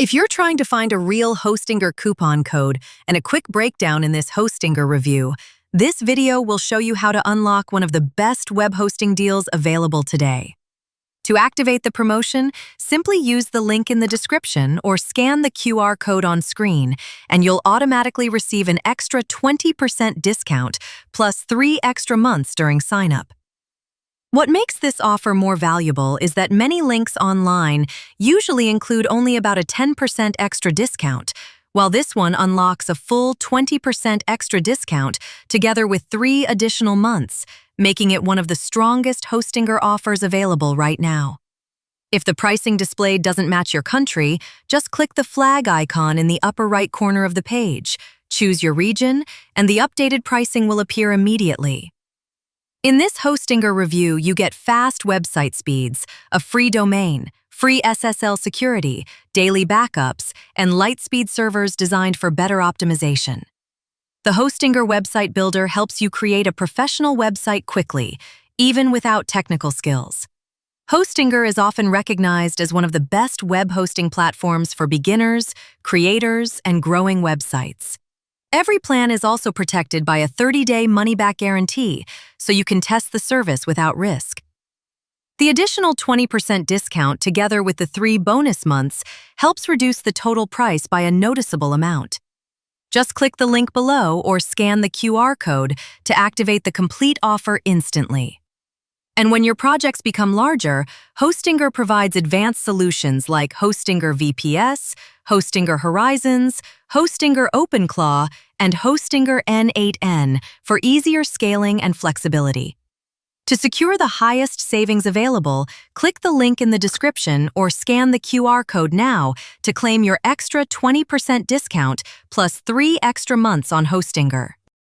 If you're trying to find a real Hostinger coupon code and a quick breakdown in this Hostinger review, this video will show you how to unlock one of the best web hosting deals available today. To activate the promotion, simply use the link in the description or scan the QR code on screen, and you'll automatically receive an extra 20% discount plus 3 extra months during sign-up. What makes this offer more valuable is that many links online usually include only about a 10% extra discount, while this one unlocks a full 20% extra discount together with 3 additional months, making it one of the strongest Hostinger offers available right now. If the pricing displayed doesn't match your country, just click the flag icon in the upper right corner of the page, choose your region, and the updated pricing will appear immediately. In this Hostinger review, you get fast website speeds, a free domain, free SSL security, daily backups, and light-speed servers designed for better optimization. The Hostinger website builder helps you create a professional website quickly, even without technical skills. Hostinger is often recognized as one of the best web hosting platforms for beginners, creators, and growing websites. Every plan is also protected by a 30-day money-back guarantee, so you can test the service without risk. The additional 20% discount together with the 3 bonus months helps reduce the total price by a noticeable amount. Just click the link below or scan the QR code to activate the complete offer instantly. And when your projects become larger, Hostinger provides advanced solutions like Hostinger VPS, Hostinger Horizons, Hostinger OpenClaw, and Hostinger N8N for easier scaling and flexibility. To secure the highest savings available, click the link in the description or scan the QR code now to claim your extra 20% discount plus 3 extra months on Hostinger.